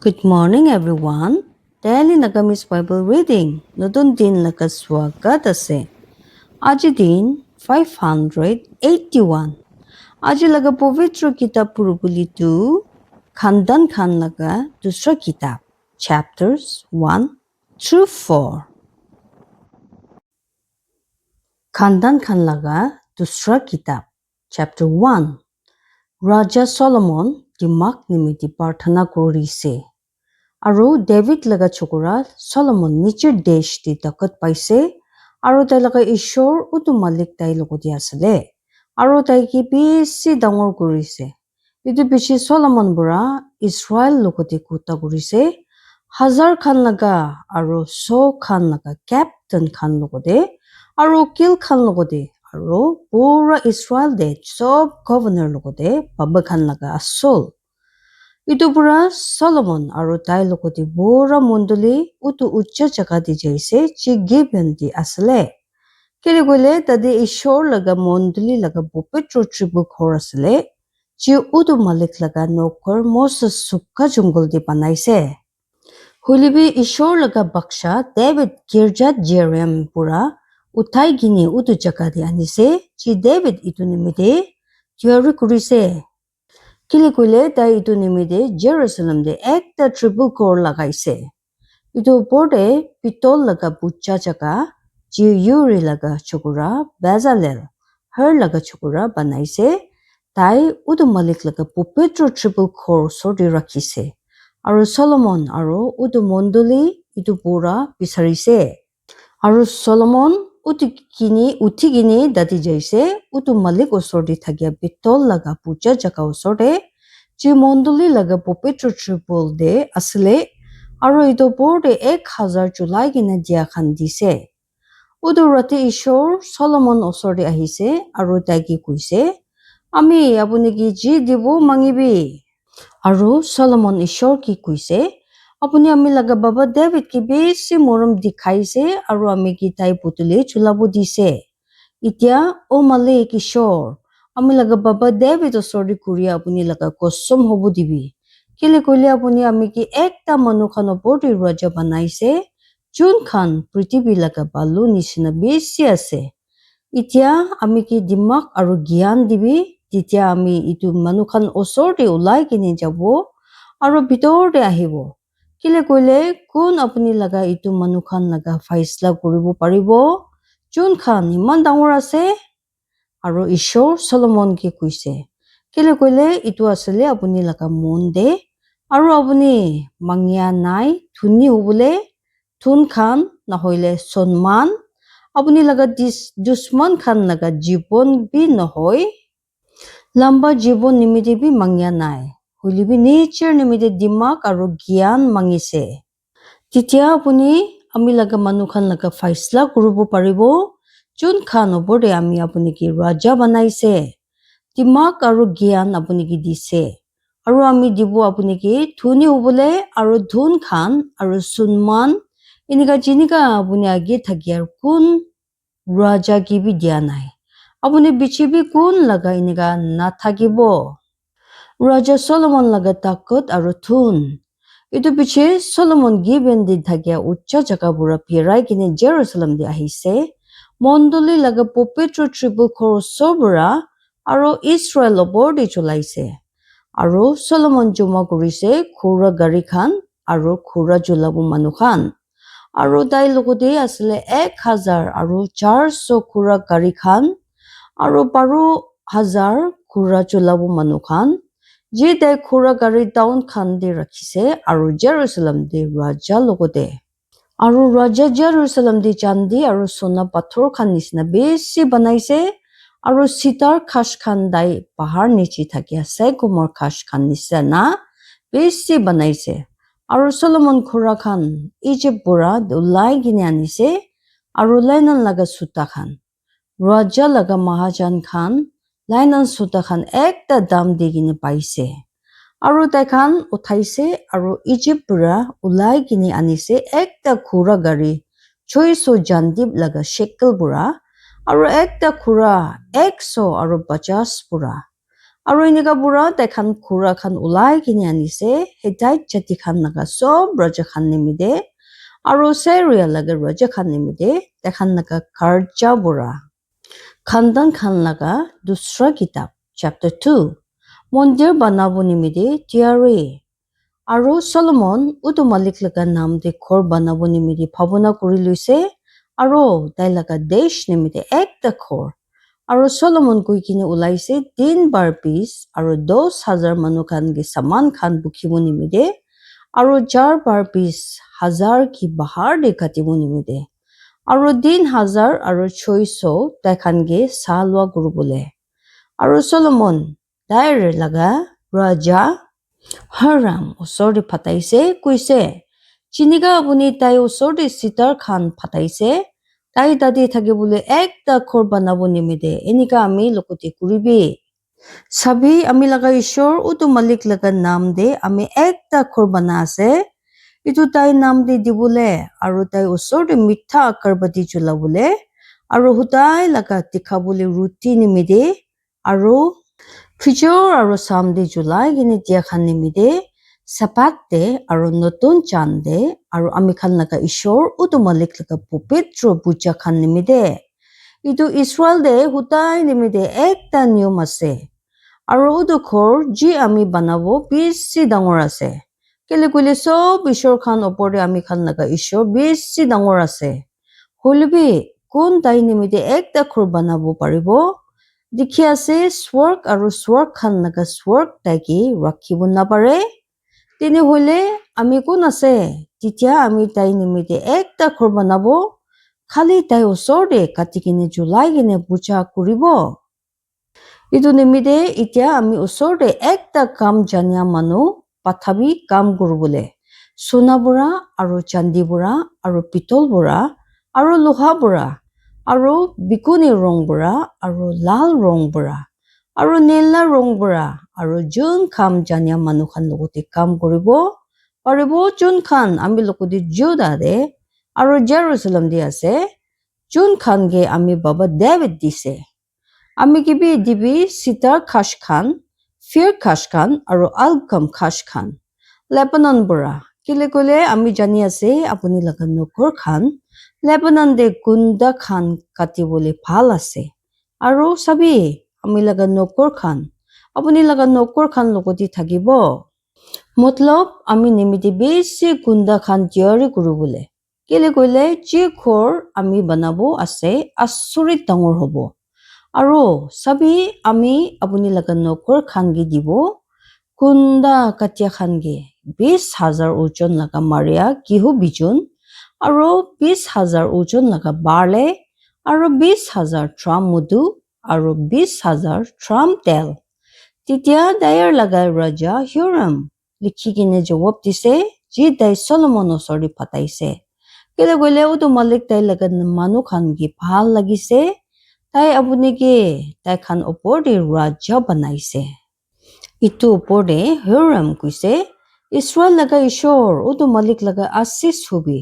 Good morning, everyone. Daily Nagamis Bible reading. নতুন দিন লাগা স্বাগত আছে। আজি দিন 581. আজি লাগা পবিত্র কিতাব পুরোপুলিটো খানদান খান লাগা দুসরা কিতাব chapters 1 through 4. খানদান খান লাগা দুসরা কিতাব chapter 1. Raja Solomon দিমাক নিমিত্তে প্ৰাৰ্থনা কৰিছে। আৰু ডেভিড লগা চকুৰা সলমন নিজৰ দেশ দি তাকত পাইছে আৰু তাই লগা ঈশ্বৰ উটো মালিক তাই লগতে আছিলে আৰু তাইকে বেছি ডাঙৰ কৰিছে। এইটো পিছে সলমন বুঢ়া ইছৰাইল লগতে কুটা কৰিছে হাজাৰ খান লগা আৰু 100 খান লগা কেপ্টেইন খান লগতে আৰু কিল খান লগতে আৰু পুৰা ইছৰাইল দে চব গভৰ্ণৰ লগতে বাবা খান লগা আসল। ইটো পুৰা সলমন আৰু তাই লগতে বৰা মণ্ডলী উটো উচ্চ জাগা দি যাইছে যি গিবেন দি আছিলে। কেলে গলে তাতে ঈশ্বৰ লগা মণ্ডলী লগা পবিত্ৰ ত্ৰিভুজ ঘৰ আছিলে যি উটো মালিক লগা নকৰ মস্ত চুক্কা জংগল দি বনাইছে। হুলিবি ঈশ্বৰ লগা বাক্সা ডেভিড গিৰ্জাত জেৰেম পুৰা উঠাই কিনি উটো জাগা দি আনিছে যি ডেভিড ইটো নিমিত্তে তৈয়াৰী কৰিছে। কেলে কইলে তাই ইটো নিমিত্তে জেৰুজালেম দে একটা ট্ৰিপল কোৰ লাগাইছে। ইটো ওপৰতে পিতল লগা বুচ্চা জাগা যি ইউৰি লগা চকুৰা বেজালেল হৰ লগা চকুৰা বনাইছে। তাই উটো মালিক লগা পবিত্ৰ ট্ৰিপল কোৰ ওচৰতে ৰাখিছে আৰু সলমন আৰু উটো মণ্ডলী ইটো পুৰা বিচাৰিছে আৰু সলমন উঠি কিনি দাদি যাইছে উটো মালিক ওচৰতে থাকিয়া পিতল লগা বুচ্চা জাগা ওচৰতে যি মণ্ডলী লগা পবিত্ৰ ট্ৰিপল দে আছিলে আৰু ইটো ওপৰতে 1000 চুলাই কিনে দিয়া খান দিছে। উটো ৰাতি ঈশ্বৰ সলমন ওচৰতে আহিছে আৰু তাইকে কৈছে আমি আপুনি কি যি দিব মাঙিবি আৰু সলমন ঈশ্বৰ কি কৈছে আপুনি আমি লগা বাবা ডেভিড কি বেছি মৰম দেখাইছে আৰু আমি কি তাই পুতলি চুলাব দিছে। এতিয়া ও মালিক ঈশ্বৰ আমি লগা বাবা ডেভিড ওচৰতে কৰি আপুনি লগা কসম হব দিবি। কেলে কইলে আপুনি আমি কি একটা মানুহ খান ওপৰতে ৰজা বনাইছে যোন খান পৃথিৱী লগা বালু নিচিনা বেছি আছে। এতিয়া আমি কি দিমাক আৰু জ্ঞান দিবি তেতিয়া আমি ইটো মানুহ খান ওচৰতে ওলাই কিনে যাব আৰু ভিতৰতে আহিব। কেলে কইলে কোন আপুনি লগা ইটো মানুহ খান লগা ফাইসলা কৰিব পাৰিব যোন খান ইমান ডাঙৰ আছে। আৰু ঈশ্বৰ সলমনকে কৈছে কেলে কইলে ইটো আছিলে আপুনি লগা মন দে আৰু আপুনি মাঙিয়া নাই ধুনি হবলে ধুন খান নহলে সন্মান আপুনি লগা দুশ্মন খান লগা জীৱন বি নহয় লম্বা জীৱন নিমিত্তে বি মাঙিয়া নাই হলিবি নিজৰ নিমিত্তে দিমাক আৰু জ্ঞান মাঙিছে। তেতিয়া আপুনি আমি লগা মানুহ খান লগা ফাইসলা কৰিব পাৰিব যোন খান ওপৰতে আমি আপুনি কি ৰজা বনাইছে দিমাক আৰু জ্ঞান আপুনি কি দিছে আৰু আমি দিব আপুনি কি ধুনি হবলে আৰু ধুন খান আৰু সন্মান এনেকা জিনিকা আপুনি আগে থাকি আৰু কোন ৰজা কি বি দিয়া নাই আপুনি বিচিবি কোন লগা এনেকা নাথাকিব। ৰজা সলমন লগা তাকত আৰু ধুন ইটো পিছে সলমন গিবেন দি থাকিয়া উচ্চ জাগা বুঢ়া ফেৰাই কিনে জেৰুজালেম দি আহিছে মণ্ডলী লগা পবিত্ৰ ট্ৰিপল কোৰ চবৰা আৰু ইছৰাইল ওপৰতে চলাইছে আৰু সলমন জমা কৰিছে ঘোঁৰা গাড়ী খান আৰু ঘোঁৰা জ্বলাব মানুহ খান আৰু তাই লগতে আছিলে 1000 আৰু 400 ঘোঁৰা গাড়ী খান আৰু 12000 ঘোঁৰা জ্বলাব মানুহ খান যি তাই ঘোঁৰা গাড়ী টাউন খান দি ৰাখিছে আৰু জেৰুজালেম দি ৰজা লগতে আৰু ৰজা জেৰুজালেম দি চান্দি আৰু সোণা পাথৰ খান নিচিনা বেছি বনাইছে আৰু চিতাৰ খাস খান দাই পাহাৰ নিচি থাকি আছে কুমৰ খাস খান নিচিনা বেছি বনাইছে আৰু সলমন ঘোঁৰা খান ইজিপ্ত বুঢ়া ওলাই কিনে আনিছে আৰু লাইনান লগা চুতা খান ৰজা লগা মহাজন খান লাইনান চুতা খান একটা দাম দি কিনে পাইছে আৰু তাই খান উঠাইছে আৰু ইজিপ্ত বুঢ়া ওলাই কিনে আনিছে একটা ঘোঁৰা গাড়ী 600 জান্দিব লগা শেকেল বুঢ়া আৰু একটা ঘোঁৰা 150 পুৰা Aro inika pura taikhan khura khan ulai kini anise hetai jati khan laga sob raja khan nimide aro Syria laga raja khan nimide taikhan laga kharja pura khandan khan laga dusra kitab chapter 2 mondir banabo nimide tiare aro Solomon utu malik laga naam de khor banabo nimide bhabona kuri luise aro tai laga desh nimide ekta khor aro Solomon koi kine ulaise 3 bar piece aro 10,000 manu khan ge saman khan bukhibo nimide aro 4 bar piece 1000 ki bahar de katibo nimide aro 3000 aro 600 tai khan ge salwa guru bole aro Solomon dair laga raja Haram osor de phataise koise chiniga apuni tai osor de sitar khan phataise tai dadi thake bole ekta khor banabo nimide enika ami lokote kuribi sabhi ami laga ishor utu malik laga naam de ami ekta khor bana ase itu tai naam de dibole aru tai osor de mitha akarbati chula bole aru hutai laga tikhabole ruti nimide aru Fijor aro samde July gine dia khan nimide sapat de aro notun chande aro ami khan laga ishor utu malik laga pupitro puja khan nimide itu Israel de hutai nimide ekta niyom ase aro utu khor ji ami banabo bisi dangor ase kele kule sob ishor khan opor de ami khan laga ishor bisi dangor ase holbi kun tai nimide ekta khor banabo paribo Dikhi ase swarg aru swarg khan laga swarg taiki rakhibo napare tene hole ami kun ase titia ami tai nimite ekta khor banabo khali tai osor de katikine julai gine puja kuribo itu nimite itia ami osor de ekta kam jania manu pathabi kam kurubole sona bura aru chandi bura aru pitol bura aru loha bura aru bikuni rong bura aru lal rong bura aru nila rong bura aru jun kam jania manu khan logote kam kuribo paribo jun khan ami logote Juda de aru Jerusalem de ase jun khan ge ami baba David dise ami gibi dibi sitar khash khan fir khash khan aru alkam khash khan Lebanon bura kile kule ami jani ase apuni laga nokor khan Lebanon de gunda khan katibole bhal ase aru sabi ami laga nokor khan apuni laga nokor khan logoti thakibo matlab ami nimite besi gunda khan tiari kurubole kile kule ji khor ami banabo ase asurit dangor hobo aru sabi ami apuni laga nokor khan gi dibo gunda katia khan ge 20,000 ojon laga maria kihu bijun aru 20,000 ojon laga barle aru 20,000 tram mudu aru 20,000 tram tel titia dair laga raja Hiram likhikine jawab dise ji dai Solomon osori pataise kile gole utu malik tai laga manu khan gi bhal lagise tai apuni ge tai khan opor de raja banaise itu opor de Hiram kuise Israel laga ishor utu malik laga asis hubi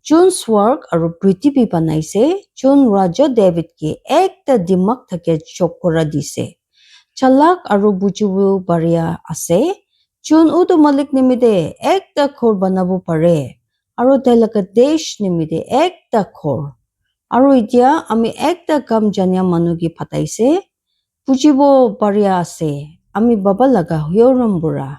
Jun swarg aru prithvi banaise Jun raja David ke ekta dimak thake chokora dise chalak aru bujibu baria ase Jun utu malik nimide ekta khor banabo pare aru tai laga desh nimide ekta khor aru itia ami ekta kam jania manu ki phataise bujibo paria ase ami baba laga Hiram bura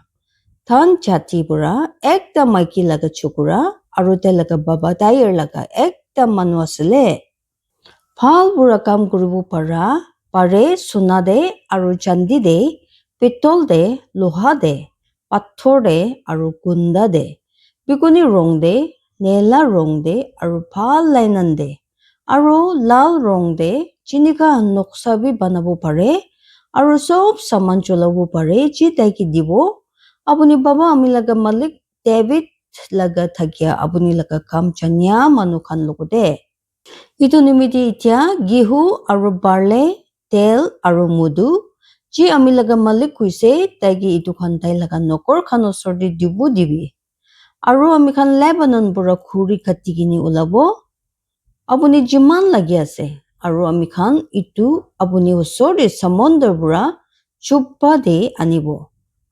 Than jati bura ekta maiki laga chokura aru tai laga baba dair laga ekta manu asile bhal bura kam kuribo para pare sona de aru chandi de pitol de loha de pathor de aru gunda de bikuni rong de nela rong de aru bhal lainan de aru lal rong de chinika noksa bi banabo pare aru sob saman cholabo pare ji tai ki dibo apuni baba ami laga malik David laga thakia apuni laga kam chania manu khan logote itu nimite itia gihu aru barle tel aru mudu ji ami laga malik kuise taigi itu khan tai laga nokor khan osor de dibu dibi aru ami khan Lebanon bura khuri khati kini ulabo apuni jiman lagi ase aru ami khan itu apuni osor de samondar bura chuppa de anibo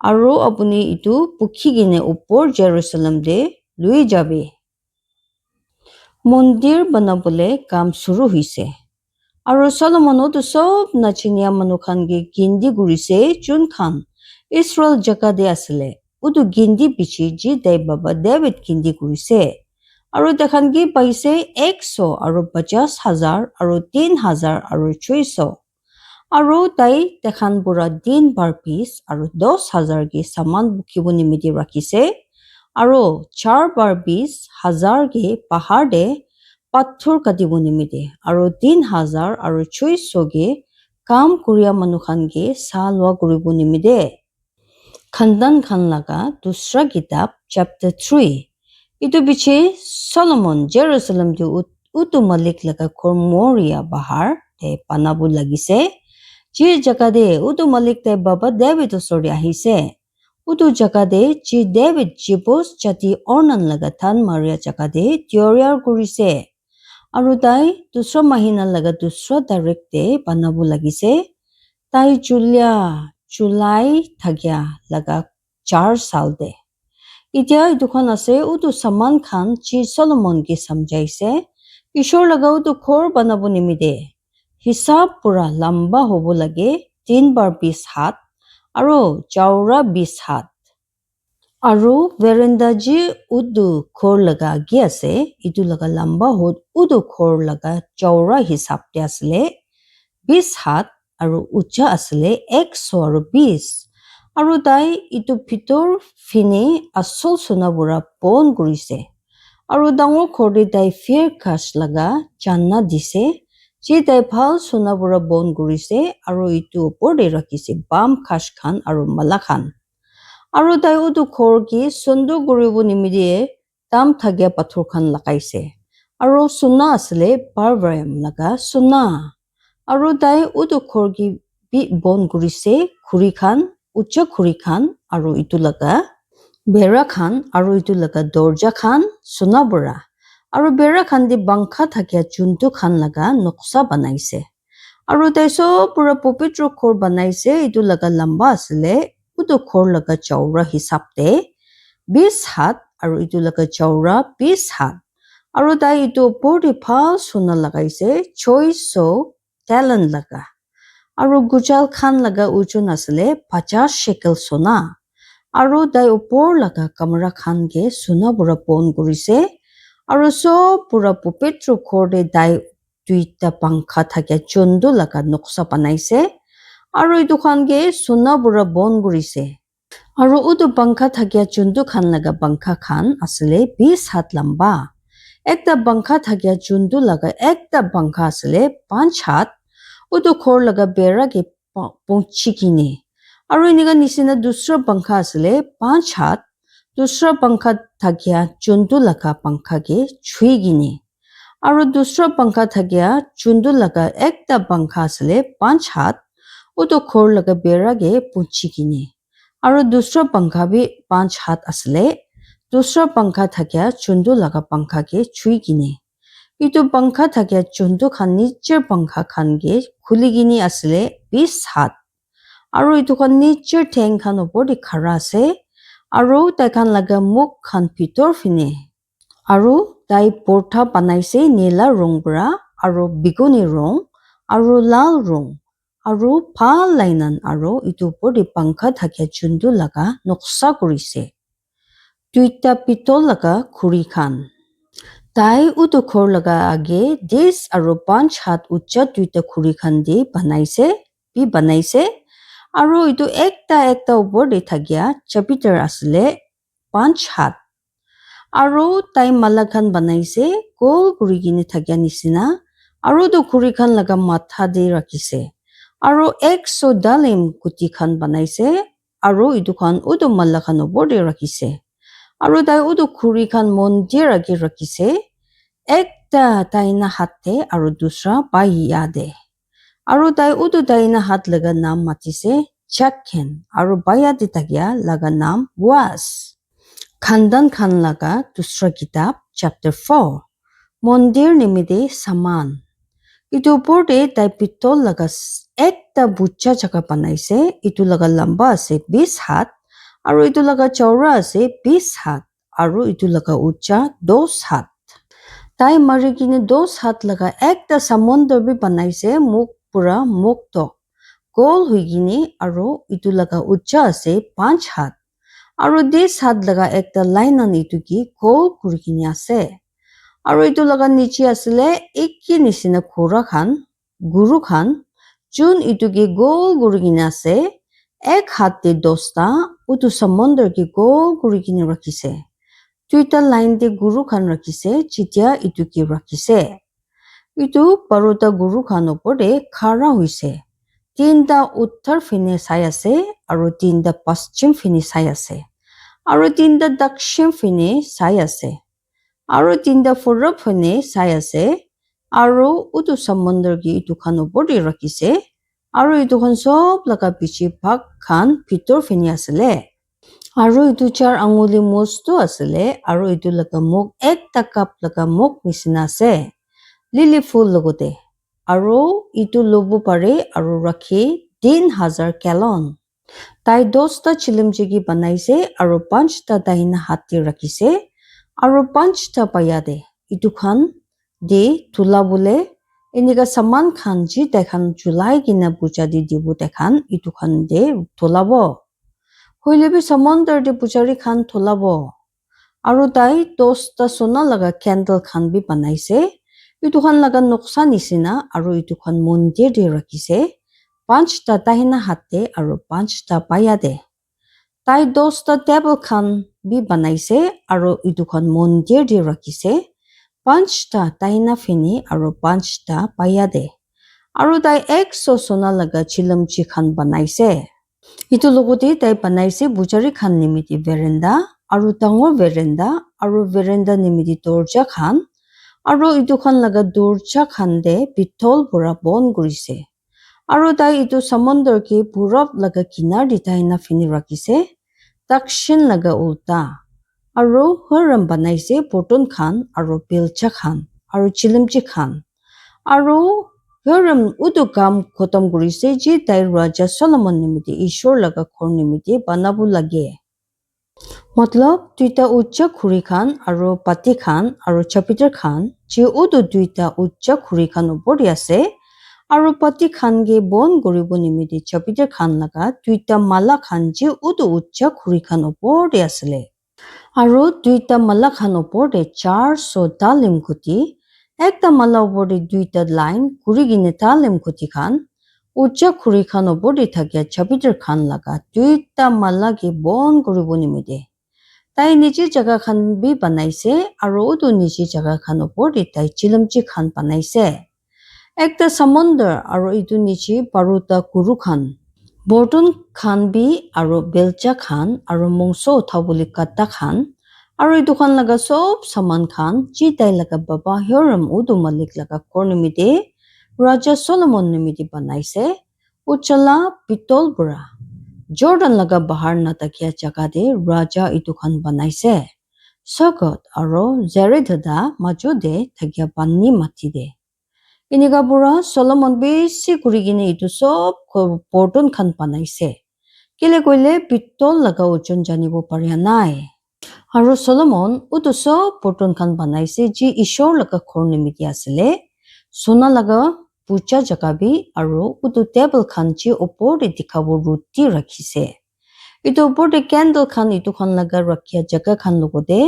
aro apuni itu pukhigine upor Jerusalem de lui jabe mondir banabole kam shuru hoise aro Solomono to sob nachinia manukhan ge gindi gurise chun khan Israel jaka de asle udu gindi pichi ji dai baba David gindi gurise aro dekhan gi paise 100 aro 50,000 aro 3,000 aro 600 aro tai dekhan pura din bar piece aro 10,000 ge saman bukhibo nimiti rakhise aro 4 bar 20,000 ge pahar de pathor katibo nimite aro 3,000 aro 600 ge kam kuriya manukhan ge salwa kuribo nimite Khandan Khan laga dusra kitab chapter 3 itu biche Solomon Jerusalem de utu malik laga khor Moria bahar te panabu lagise ji jaga de utu malik te baba David osori ahise utu jaga de ji David jibos jati ornan laga than maria jaga de teoriar kurise aru tai dusra mahina laga dusra tarik te panabu lagise tai July thagya laga 4 sal de Itya dukan ase utu saman khan chi Solomon ki samjaise Ishor laga utu khor banabo nimide hisab pura lamba hobo lage 3 bar 20 hat aro chaura 20 hat aro veranda ji udu khor laga agi ase itu laga lamba hot udu khor laga chaura hisab te asle 20 hat aro ucha asle 120 aro dai itu pitor fini asol sonabura pon gurise aro dangor khorde dai fair cash laga channa dise je dai phal sonabura bon gurise aro itu opor de rakhise bam khash khan aro mala khan aro dai udu khor ki sundu guribo nimidie tam thagya pathor khan lagaise aro suna asle parvayam laga suna aro dai udu khor ki bi bon gurise khuri khan ucha khuri khan aro itu laga bera khan aro itu laga dorja khan sunabura aro bera khan di bangkha thakya chuntu khan laga noksa banaise aro dai so pura pupitro khor banaise itu laga lamba asle udu khor laga chaura hisab te 20 hat aro itu laga chaura 20 hat aro dai itu pori phal suna lagaise 600 talent laga aro gujal khan laga ujun asle 50 shekel sona aro dai upor laga kamra khan ge suna pura pon gurise aro so pura pupetro khorde dai duita pangkha thakya chondu laga noksa banaise aro itu khan ge suna pura bon gurise aro udu pangkha thakya chondu khan laga pangkha khan asle 20 hat lamba ekta pangkha thakya chondu laga ekta pangkha asle 5 hat udu khor laga bera ge ponchikini aro iniga nisina dusra pangkha asle 5 hat dusra pangkha thakya chondu laga pangkha ge chuigini aro dusra pangkha thakya chondu laga ekta pangkha asle 5 hat udu khor laga bera ge ponchikini aro dusra pangkha bi 5 hat asle dusra pangkha thakya chondu laga pangkha ge chuigini itu pangkha thakya chondu khan nicher pangkha khan ge khuligini asle 20 hat aro itu khan nicher theng khan opor de khara ase aro tai khan laga muk khan pitor fine aro tai portha banaise nila rong bra aro biguni rong aro lal rong aro phal lainan aro itu opor de pangkha thakya chondu laga noksa kurise tuita pitol laga khuri khan Tai utu khor laga age 10 aro 5 hat ucha tuita khuri khan di banaise aro itu ekta upor de thagya chapitar asle 5 hat aro tai mala khan banaise kol kuri gini thagya nisina aro tu khuri khan laga matha de rakhise aro 100 dalim kuti khan banaise aro itu khan utu mala khan opor de rakhise aro tai utu khuri khan mondir age rakhise ekta taina hatte aro dusra baiya de aro tai utu taina hat laga naam matise Chakhen aro baya de tagya laga naam was Khandan Khan laga dusra kitab chapter 4 mondir nimide saman itu upor de tai pitol laga ekta bucha jaka banaise itu laga lamba ase 20 hat aru itu laga chaura ase 20 hat aru itu laga ucha 10 hat tai mari kine 10 hat laga ekta samondar bi banaise muk pura mukto gol huigini aru itu laga ucha ase 5 hat aru 10 hat laga ekta line ani itu ki gol kurikini ase aru itu laga niche asile ekki nisina khura khan guru khan chun itu ki gol kurikini ase ek hat te 10 ta utu samondar ki gol kurikini rakhise tuita line de guru khan rakhise chitia itu ki rakhise itu parota guru khan opore khara hoise tinta uttar phine sai ase aru tinta paschim phine sai ase aru tinta dakshim phine sai ase aru tinta purab phine sai ase aru utu samondar ki itu khan opore rakhise aru itu khan sob laga piche bhag khan bhitor phine asile aru itu char anguli mosto asile aru itu laga muk ekta cup laga muk nisina ase lily phul logote aru itu lobo pare aru rakhi 3000 gallon tai 10 ta chilimji ki banaise aru 5 ta dahina hati rakhise aru 5 ta payade itu khan de tula bole enika saman khan ji dekhan julai kina puja di dibu dekhan itu khan de tulabo hoilebi samondar de pujari khan tulabo aru tai 10 ta sona laga candle khan bi banaise itu khan laga noksa nisina aru itu khan mondir de rakhise 5 ta dahina hatte aru 5 ta payade tai 10 ta table khan bi banaise aru itu khan mondir de rakhise 5 ta dahina phine aru 5 ta payade aru tai 100 sona laga chilamchi khan banaise itu logote tai banaise bujari khan nimiti veranda aru dangor veranda aru veranda nimiti dorja khan aru itu khan laga dorja khan de pitol pura bon gurise aru tai itu samondar ki purab laga kinar di taina phine rakhise dakshin laga ulta aru haram banaise porton khan aru pilcha khan aru chilimchi khan aru haram udu kam khotam gurise ji tai Raja Solomon nimiti ishor laga khor nimiti banabu lage matlab tuita ucha khuri khan aru pati khan aru chapitar khan ji udu duita ucha khuri khan opori ase aru pati khan ge bon goribo nimiti chapitar khan laga tuita mala khan ji udu ucha khuri khan opori asile aru duita mala khan opor de 400 talim khuti ekta mala opor de duita line kurigine talim khuti khan ucha khuri khan opor de thakya chapitar khan laga duita mala ki bon koribo nimite tai niche jaga khan bi banaise aru udu niche jaga khan opor de tai chilamchi khan banaise ekta samondar aru itu niche paruta guru khan borton khan bi aru belcha khan aru mongso uthabuli katta khan aru itu khan laga sob saman khan ji tai laga baba Hiram udu malik laga khor nimite Raja Solomon nimiti banaise uchala pitol bura Jordan laga bahar na takya jaga de raja itu khan banaise Sukkot aru Zeredada majo de thakya banni mati de inika pura Solomon besi kurigine itu sob porton khan banaise kile koile pitol laga ojon janibo paria nai aru Solomon utu sob porton khan banaise ji ishor laga khor nimiti asile sona laga puja jaga bi aru utu table khan ji opor de dikhabo ruti rakhise itu opor de candle khan itu khan laga rakhya jaga khan logode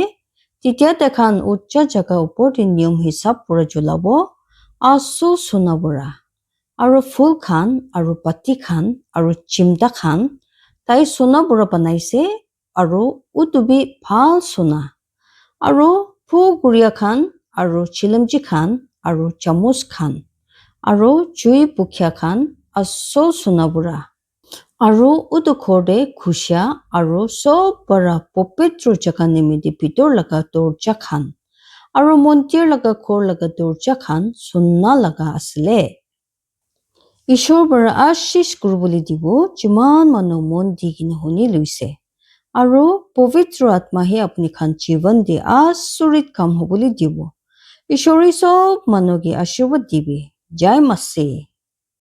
titia ta khan ucha jaga opor de niyom hisab pura julabo aso sona bura aru phul khan aru pati khan aru chimta khan tai sona bura banaise aru utu bi bhal sona aru phu guria khan aru chilamji khan aru chamus khan aru chui pukhya khan aso sona bura aru utu khorde khusha aru sob bara popetro jaga nimiti pitor laga dorja khan aru montir laga khor laga dorja khan sunna laga asile ishor bara ashish kuruboli dibo jiman manu mon digine honi luise aru povitro atma he apni khan jivan de asurit kam hoboli dibo ishori sob manu ge ashirwad dibe jai masi